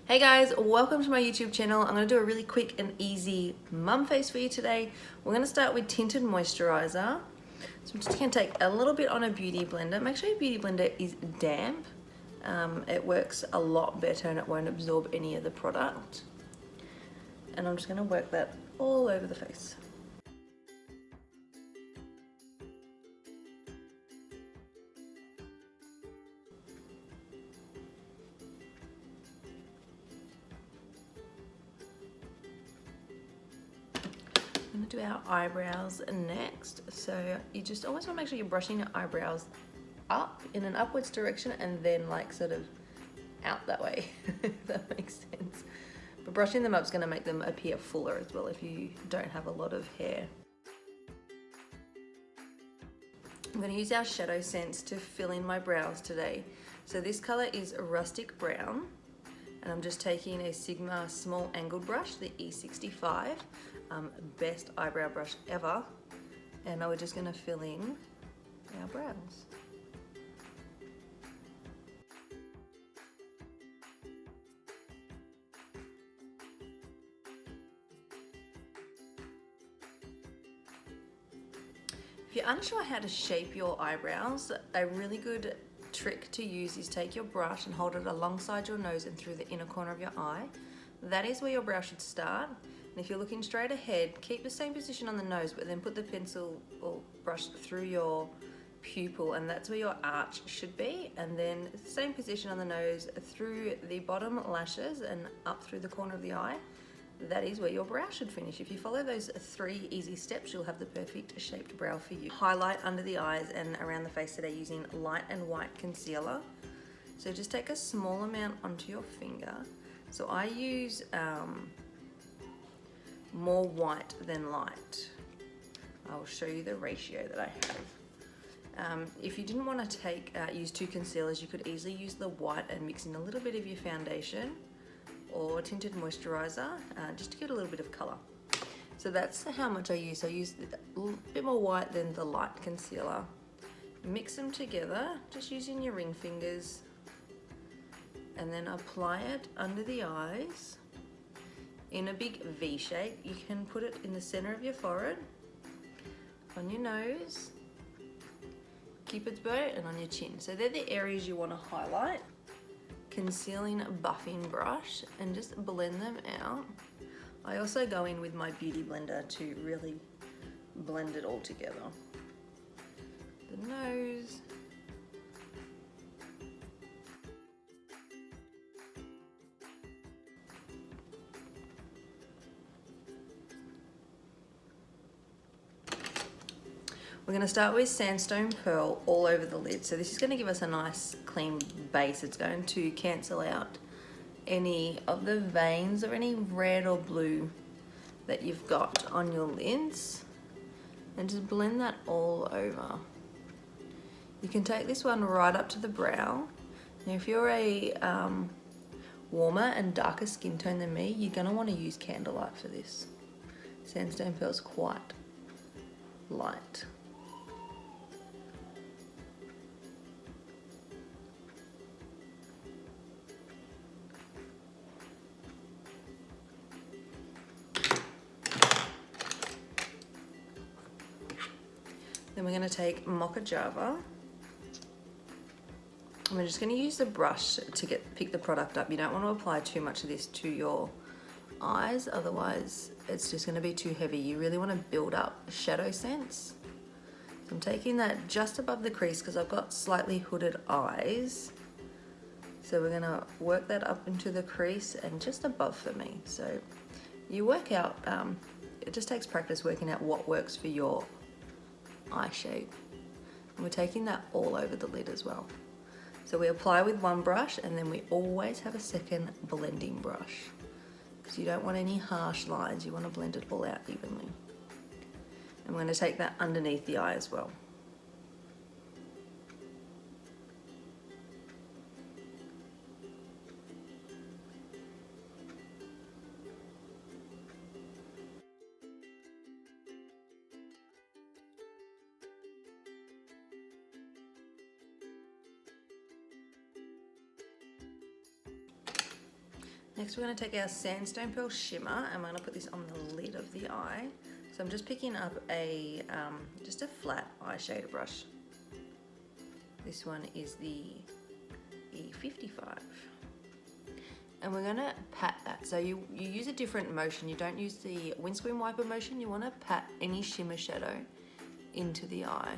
Hey guys, welcome to my YouTube channel. I'm going to do a really quick and easy mum face for you today. We're going to start with Tinted Moisturiser. So I'm just going to take a little bit on a beauty blender. Make sure your beauty blender is damp. It works a lot better and it won't absorb any of the product. And I'm just going to work that all over the face. I'm going to do our eyebrows next. So you just always want to make sure you're brushing your eyebrows up in an upwards direction and then like sort of out that way, if that makes sense. But brushing them up is going to make them appear fuller as well if you don't have a lot of hair. I'm going to use our ShadowSense to fill in my brows today. So this colour is Rustic Brown. And I'm just taking a Sigma small angled brush, the E65, best eyebrow brush ever. And now we're just going to fill in our brows. If you're unsure how to shape your eyebrows, a really good trick to use is take your brush and hold it alongside your nose and through the inner corner of your eye. That is where your brow should start. And if you're looking straight ahead, keep the same position on the nose, but then put the pencil or brush through your pupil, and that's where your arch should be. And then same position on the nose through the bottom lashes and up through the corner of the eye. That is where your brow should finish. If you follow those 3 easy steps, you'll have the perfect shaped brow for you. Highlight under the eyes and around the face today using light and white concealer. So just take a small amount onto your finger. So I use more white than light. I'll show you the ratio that I have. If you didn't want to use 2 concealers, you could easily use the white and mix in a little bit of your foundation or tinted moisturiser, just to get a little bit of colour. So that's how much I use. I use a little bit more white than the light concealer. Mix them together, just using your ring fingers, and then apply it under the eyes in a big V shape. You can put it in the centre of your forehead, on your nose, Cupid's bow, and on your chin. So they're the areas you want to highlight. Concealing buffing brush and just blend them out. I also go in with my beauty blender to really blend it all together. The nose. We're going to start with Sandstone Pearl all over the lid. So this is going to give us a nice clean base. It's going to cancel out any of the veins or any red or blue that you've got on your lids. And just blend that all over. You can take this one right up to the brow. Now if you're a warmer and darker skin tone than me, you're going to want to use candlelight for this. Sandstone Pearl's quite light. Then we're going to take Moca Java. And we're just going to use the brush to pick the product up. You don't want to apply too much of this to your eyes, otherwise it's just going to be too heavy. You really want to build up ShadowSense. So I'm taking that just above the crease because I've got slightly hooded eyes. So we're going to work that up into the crease and just above for me. So you work out, it just takes practice working out what works for your eye shape. And we're taking that all over the lid as well. So we apply with one brush and then we always have a second blending brush because you don't want any harsh lines. You want to blend it all out evenly. And we're going to take that underneath the eye as well. Next we're going to take our Sandstone Pearl Shimmer and we're going to put this on the lid of the eye. So I'm just picking up just a flat eyeshadow brush. This one is the E55. And we're going to pat that. So you use a different motion. You don't use the windscreen wiper motion. You want to pat any shimmer shadow into the eye.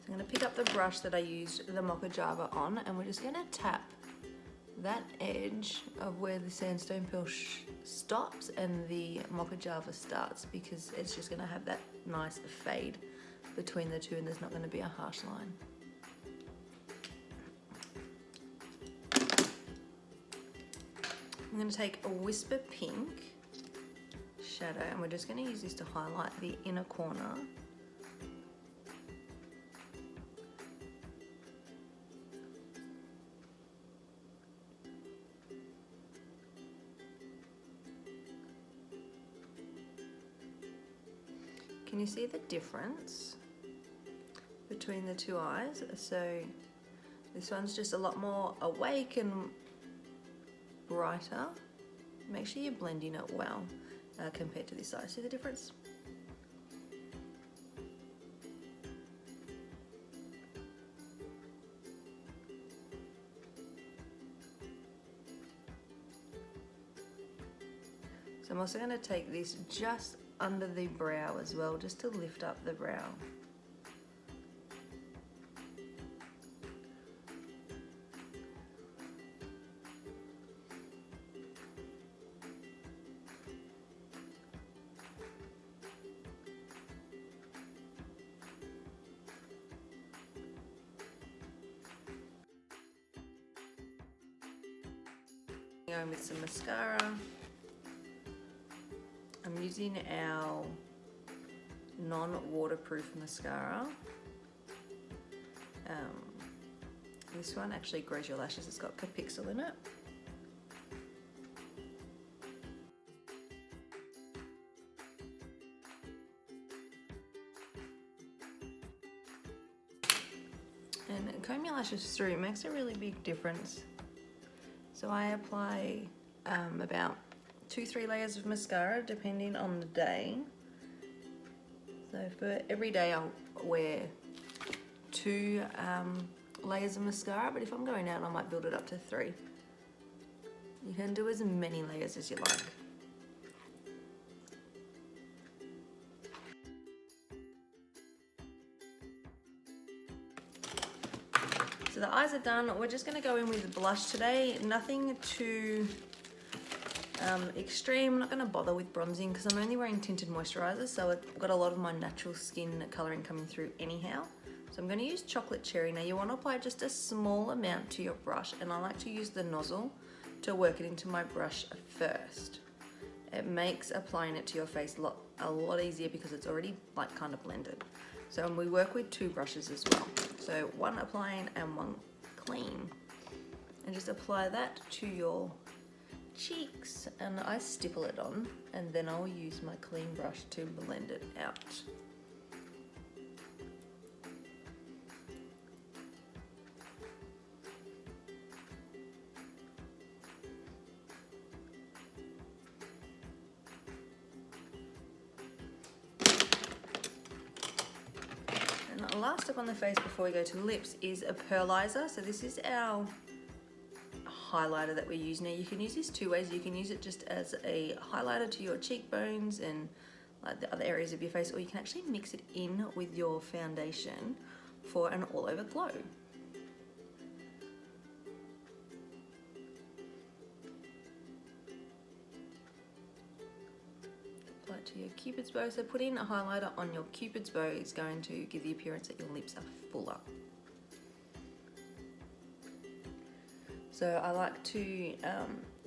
I'm going to pick up the brush that I used the Moca Java on, and we're just going to tap that edge of where the Sandstone Pearl stops and the Moca Java starts, because it's just going to have that nice fade between the two and there's not going to be a harsh line. I'm going to take a Whisper Pink shadow and we're just going to use this to highlight the inner corner. Can you see the difference between the two eyes? So this one's just a lot more awake and brighter. Make sure you're blending it well compared to this eye. See the difference? So I'm also going to take this just under the brow as well, just to lift up the brow. Going with some mascara. I'm using our non-waterproof mascara. This one actually grows your lashes. It's got Cappuccino in it. And comb your lashes through, it makes a really big difference. So I apply about 2-3 layers of mascara depending on the day. So for every day I'll wear 2 layers of mascara, but if I'm going out I might build it up to 3. You can do as many layers as you like. So the eyes are done. We're just going to go in with blush today. Nothing too extreme. I'm not going to bother with bronzing because I'm only wearing tinted moisturiser, so I've got a lot of my natural skin colouring coming through anyhow. So I'm going to use chocolate cherry. Now you want to apply just a small amount to your brush, and I like to use the nozzle to work it into my brush first. It makes applying it to your face a lot easier because it's already like kind of blended. So we work with 2 brushes as well. So one applying and one clean. And just apply that to your cheeks, and I stipple it on, and then I'll use my clean brush to blend it out. And the last step on the face before we go to lips is a Pearlizer. So this is our highlighter that we use now. You can use this 2 ways. You can use it just as a highlighter to your cheekbones and like the other areas of your face, or you can actually mix it in with your foundation for an all-over glow. Apply it to your cupid's bow. So putting a highlighter on your cupid's bow is going to give the appearance that your lips are fuller. So I like to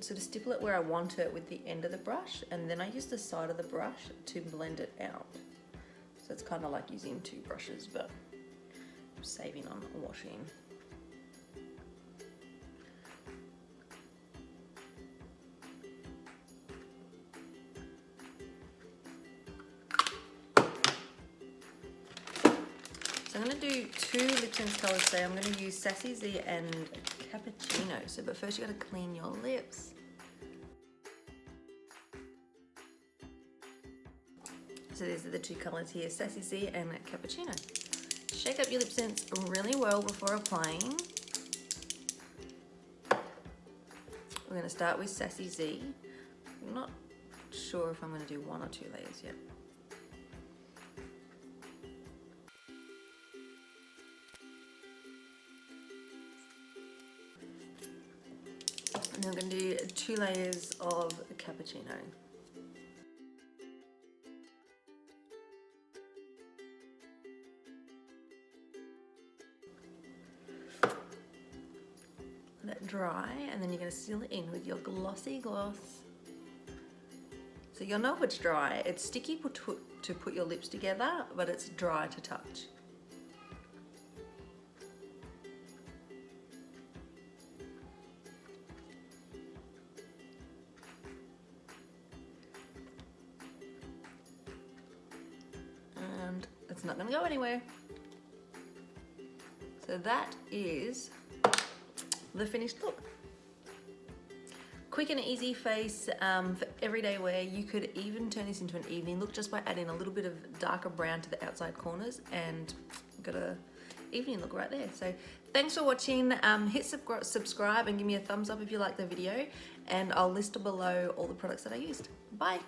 sort of stipple it where I want it with the end of the brush, and then I use the side of the brush to blend it out. So it's kind of like using 2 brushes, but I'm saving on washing. I'm going to do 2 lip tints colours today. I'm going to use Sassy Z and Cappuccino. So, but first you got to clean your lips. So these are the 2 colours here, Sassy Z and Cappuccino. Shake up your lip tints really well before applying. We're going to start with Sassy Z. I'm not sure if I'm going to do 1 or 2 layers yet. And then I'm going to do 2 layers of Cappuccino. Let it dry, and then you're going to seal it in with your glossy gloss. So you'll know it's dry. It's sticky to put your lips together, but it's dry to touch. And it's not going to go anywhere. So that is the finished look. Quick and easy face for everyday wear. You could even turn this into an evening look just by adding a little bit of darker brown to the outside corners, and got a evening look right there. So thanks for watching. Hit subscribe and give me a thumbs up if you like the video, and I'll list below all the products that I used. Bye.